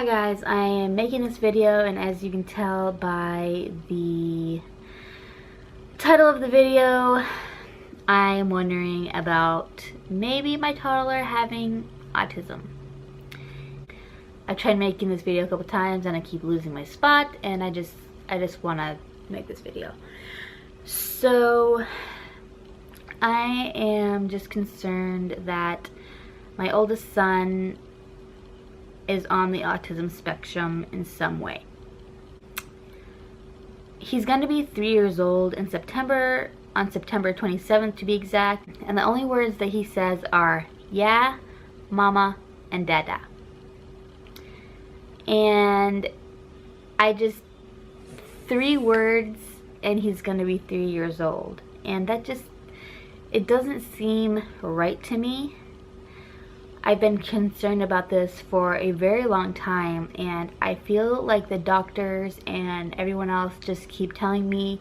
guys, I am making this video, and as you can tell by the title of the video, I am wondering about maybe my toddler having autism. I've tried making this video a couple times and I keep losing my spot, and I just want to make this video. So I am just concerned that my oldest son is on the autism spectrum in some way. He's going to be 3 years old in September, on September 27th to be exact, and the only words that he says are yeah, mama, and dada. And I just, 3 words and he's going to be 3 years old, and that just, it doesn't seem right to me. I've been concerned about this for a very long time, and I feel like the doctors and everyone else just keep telling me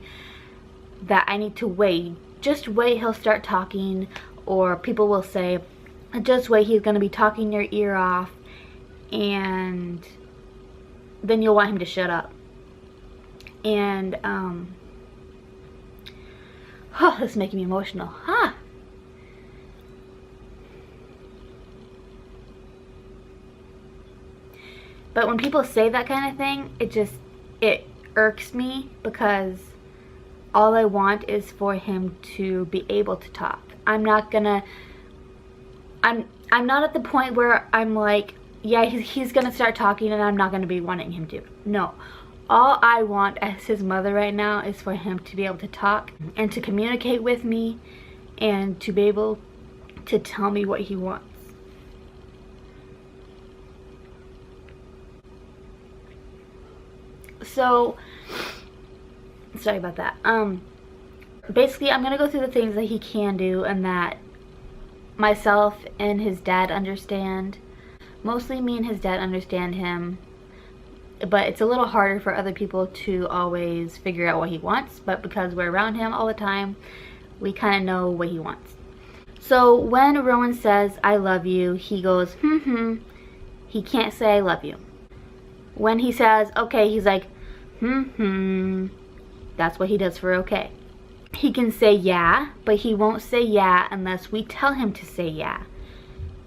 that I need to wait. Just wait, he'll start talking, or people will say, just wait, he's going to be talking your ear off, and then you'll want him to shut up. And, oh, this is making me emotional. But when people say that kind of thing, it irks me, because all I want is for him to be able to talk. I'm not at the point where I'm like, yeah, he's gonna start talking and I'm not gonna be wanting him to. No. All I want as his mother right now is for him to be able to talk and to communicate with me and to be able to tell me what he wants. So, sorry about that. Basically, I'm gonna go through the things that he can do and that myself and his dad understand. Mostly me and his dad understand him, but it's a little harder for other people to always figure out what he wants, but because we're around him all the time, we kind of know what he wants. So when Rowan says, I love you, he goes, He can't say I love you. When he says, okay, he's like, That's what he does for okay. He can say yeah, but he won't say yeah unless we tell him to say yeah.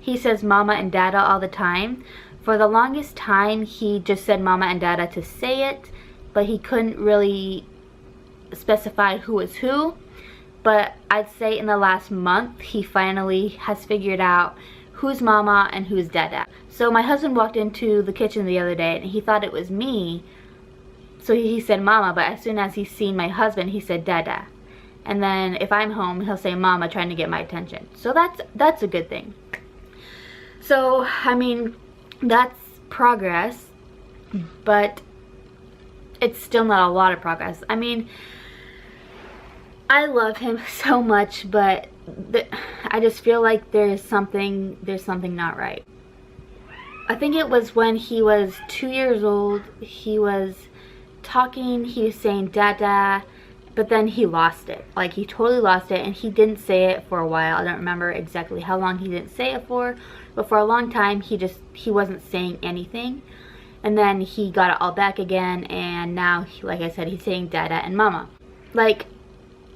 He says mama and dada all the time. For the longest time, he just said mama and dada to say it, but he couldn't really specify who is who. But I'd say in the last month, he finally has figured out who's mama and who's dada. So my husband walked into the kitchen the other day and he thought it was me. So he said mama, but as soon as he's seen my husband, he said dada. And then if I'm home, he'll say mama, trying to get my attention. So that's a good thing. So, I mean, that's progress, but it's still not a lot of progress. I mean, I love him so much, but I just feel like there's something not right. I think it was when he was 2 years old, he was talking, he was saying dada, but then he lost it. Like, he totally lost it, and he didn't say it for a while. I don't remember exactly how long he didn't say it for, but for a long time he wasn't saying anything. And then he got it all back again, and now, like I said, he's saying dada and mama. Like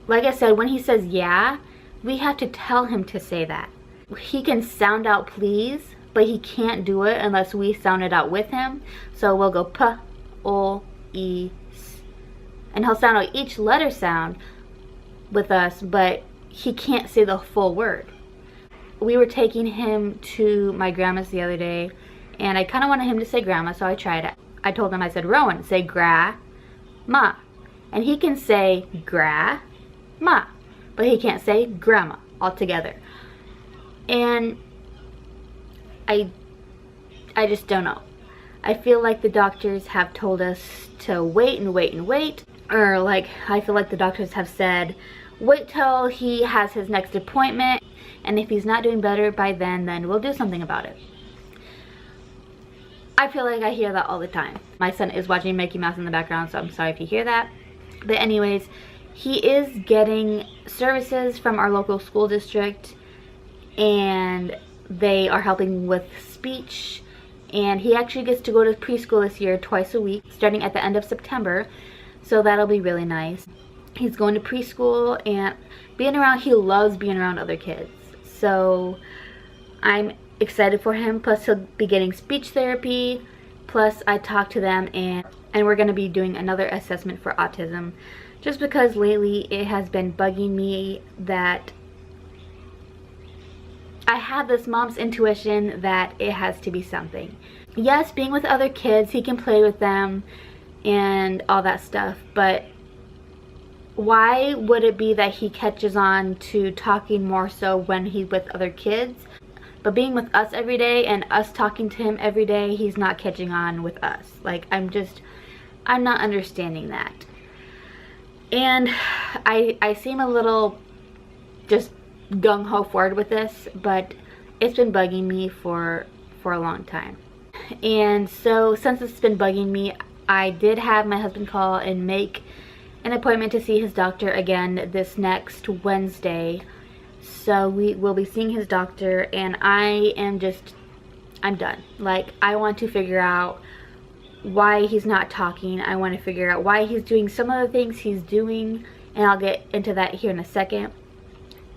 I said, when he says yeah, we have to tell him to say that. He can sound out please, but he can't do it unless we sound it out with him. So we'll go p, o, e, s, and he'll sound out each letter sound with us, but he can't say the full word. We were taking him to my grandma's the other day, and I kind of wanted him to say grandma, so I tried it. I told him, I said, Rowan, say gra-ma. And he can say gra-ma, but he can't say grandma altogether. And I just don't know. I feel like the doctors have told us to wait and wait and wait. Or like, I feel like the doctors have said, wait till he has his next appointment, and if he's not doing better by then we'll do something about it. I feel like I hear that all the time. My son is watching Mickey Mouse in the background, so I'm sorry if you hear that. But anyways, he is getting services from our local school district, and they are helping with speech And he actually gets to go to preschool this year twice a week, starting at the end of September. So that'll be really nice. He's going to preschool and he loves being around other kids. So I'm excited for him. Plus he'll be getting speech therapy. Plus I talked to them and we're going to be doing another assessment for autism. Just because lately it has been bugging me that I have this mom's intuition that it has to be something. Yes, being with other kids, he can play with them and all that stuff, but why would it be that he catches on to talking more so when he's with other kids, but being with us every day and us talking to him every day, he's not catching on with us? Like, I'm not understanding that. And I seem a little just gung-ho forward with this, but it's been bugging me for a long time. And so since it's been bugging me, I did have my husband call and make an appointment to see his doctor again this next Wednesday. So we will be seeing his doctor, and I'm done. Like, I want to figure out why he's not talking. I want to figure out why he's doing some of the things he's doing, and I'll get into that here in a second.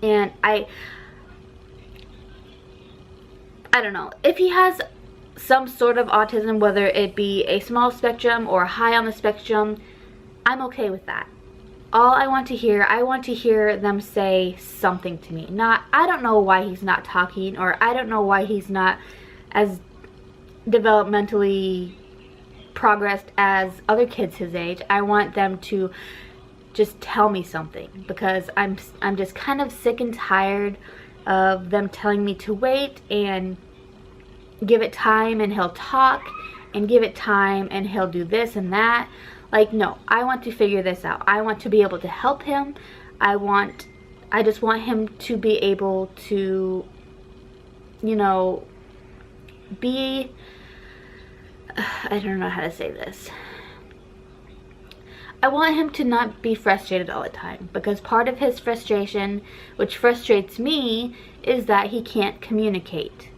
And I don't know if he has some sort of autism, whether it be a small spectrum or high on the spectrum. I'm okay with that. All I want to hear them say something to me. Not, I don't know why he's not talking, or I don't know why he's not as developmentally progressed as other kids his age. I want them to just tell me something, because I'm just kind of sick and tired of them telling me to wait and give it time and he'll talk, and give it time and he'll do this and that. Like, no, I want to figure this out. I want to be able to help him. I just want him to be able to, you know, be, I don't know how to say this. I want him to not be frustrated all the time, because part of his frustration, which frustrates me, is that he can't communicate.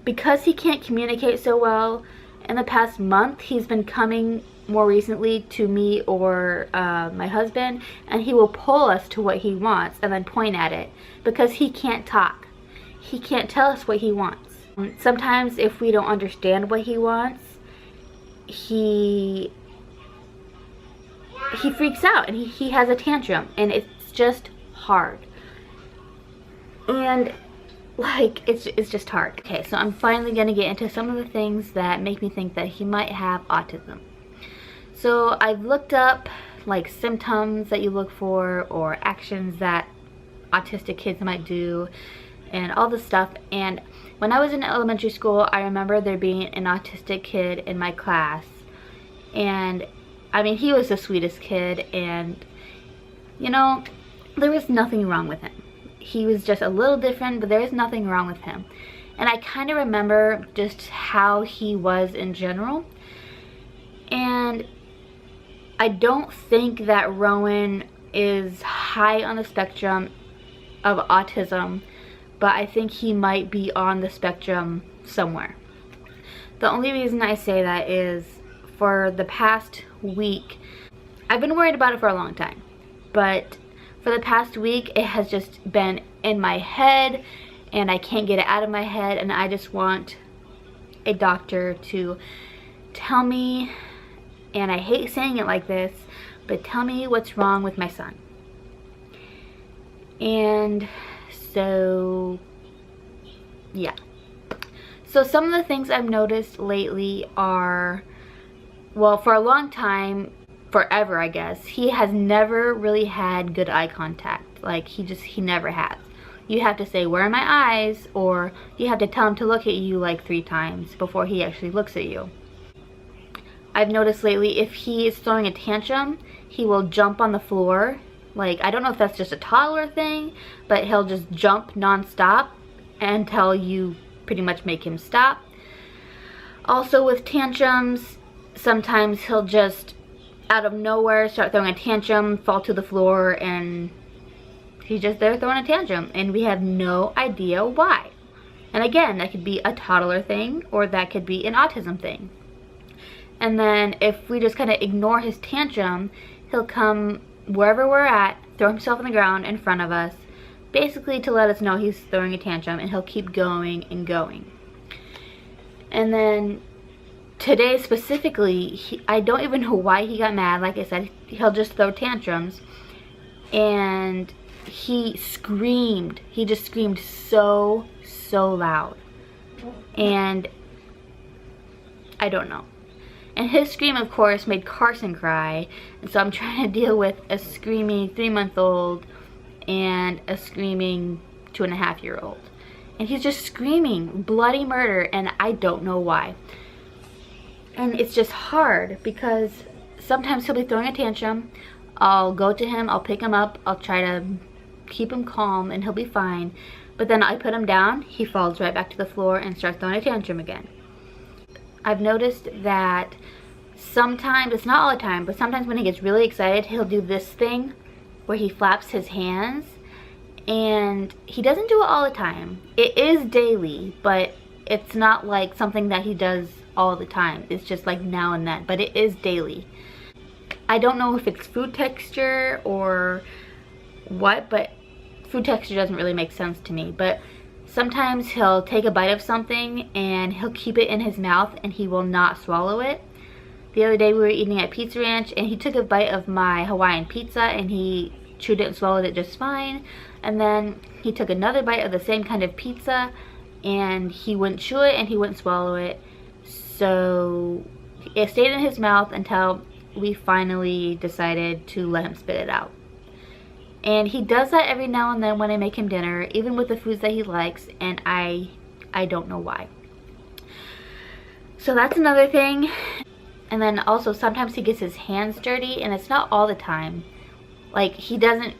Because he can't communicate so well, in the past month, he's been coming more recently to me or my husband, and he will pull us to what he wants and then point at it, because he can't talk. He can't tell us what he wants. Sometimes if we don't understand what he wants, he freaks out and he has a tantrum, and it's just hard. And like, it's just hard. Okay, so I'm finally gonna get into some of the things that make me think that he might have autism. So I've looked up like symptoms that you look for, or actions that autistic kids might do, and all this stuff. And when I was in elementary school, I remember there being an autistic kid in my class, and I mean, he was the sweetest kid, and you know, there was nothing wrong with him. He was just a little different, but there was nothing wrong with him. And I kind of remember just how he was in general. And I don't think that Rowan is high on the spectrum of autism, but I think he might be on the spectrum somewhere. The only reason I say that is for the past week, I've been worried about it for a long time, but for the past week, it has just been in my head, and I can't get it out of my head, and I just want a doctor to tell me, and I hate saying it like this, but tell me what's wrong with my son. And so, yeah. So some of the things I've noticed lately are, well, for a long time, forever I guess, he has never really had good eye contact. Like, he never has. You have to say, where are my eyes? Or you have to tell him to look at you like 3 times before he actually looks at you. I've noticed lately, if he is throwing a tantrum, he will jump on the floor. Like, I don't know if that's just a toddler thing, but he'll just jump non-stop until you pretty much make him stop. Also with tantrums, sometimes he'll just out of nowhere start throwing a tantrum, fall to the floor, and he's just there throwing a tantrum, and we have no idea why. And again, that could be a toddler thing, or that could be an autism thing. And then if we just kind of ignore his tantrum, he'll come wherever we're at, throw himself on the ground in front of us, basically to let us know he's throwing a tantrum, and he'll keep going and going. And then today specifically, I don't even know why he got mad. Like I said, he'll just throw tantrums. And he screamed. He just screamed so loud. And I don't know. And his scream, of course, made Carson cry. And so I'm trying to deal with a screaming 3-month-old and a screaming 2.5-year-old. And he's just screaming bloody murder, and I don't know why. And it's just hard because sometimes he'll be throwing a tantrum. I'll go to him, I'll pick him up, I'll try to keep him calm, and he'll be fine. But then I put him down, he falls right back to the floor and starts throwing a tantrum again. I've noticed that sometimes, it's not all the time, but sometimes when he gets really excited, he'll do this thing where he flaps his hands. And he doesn't do it all the time. It is daily, but it's not like something that he does all the time. It's just like now and then, but it is daily. I don't know if it's food texture or what, but food texture doesn't really make sense to me. But sometimes he'll take a bite of something and he'll keep it in his mouth and he will not swallow it. The other day we were eating at Pizza Ranch and he took a bite of my Hawaiian pizza and he chewed it and swallowed it just fine. And then he took another bite of the same kind of pizza and he wouldn't chew it and he wouldn't swallow it. So it stayed in his mouth until we finally decided to let him spit it out. And he does that every now and then when I make him dinner, even with the foods that he likes, and I don't know why. So that's another thing. And then also sometimes he gets his hands dirty, and it's not all the time. Like he doesn't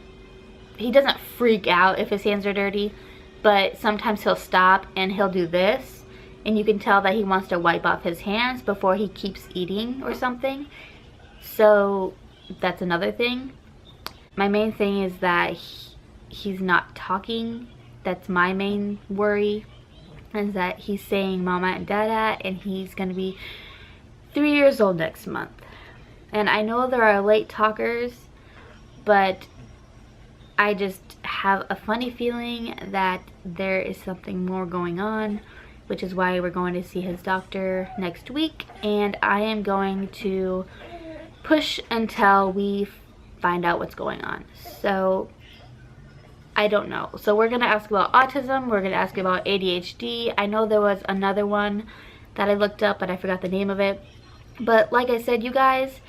freak out if his hands are dirty, but sometimes he'll stop and he'll do this, and you can tell that he wants to wipe off his hands before he keeps eating or something. So that's another thing. My main thing is that he's not talking. That's my main worry, is that he's saying mama and dada, and he's gonna be 3 years old next month. And I know there are late talkers, but I just have a funny feeling that there is something more going on, which is why we're going to see his doctor next week. And I am going to push until we find out what's going on. So I don't know. So we're gonna ask about autism, we're gonna ask about ADHD. I know there was another one that I looked up, but I forgot the name of it. But like I said, you guys,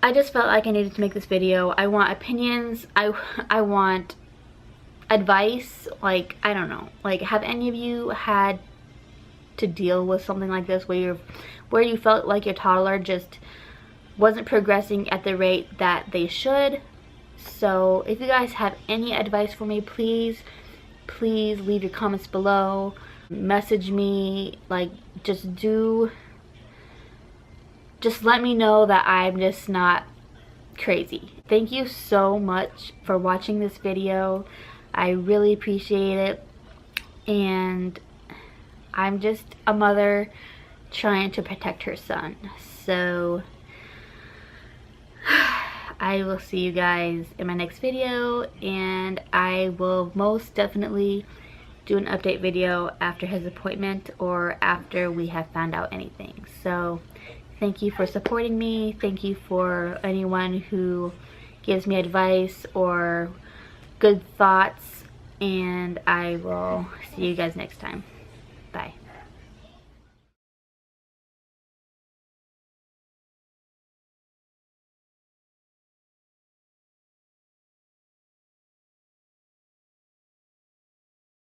I just felt like I needed to make this video. I want opinions. I want advice. Like, I don't know. Like, have any of you had to deal with something like this where you felt like your toddler just wasn't progressing at the rate that they should? So if you guys have any advice for me, please leave your comments below. Message me. Like, just let me know that I'm just not crazy. Thank you so much for watching this video. I really appreciate it. And I'm just a mother trying to protect her son. So I will see you guys in my next video, and I will most definitely do an update video after his appointment or after we have found out anything. So thank you for supporting me. Thank you for anyone who gives me advice or good thoughts, and I will see you guys next time.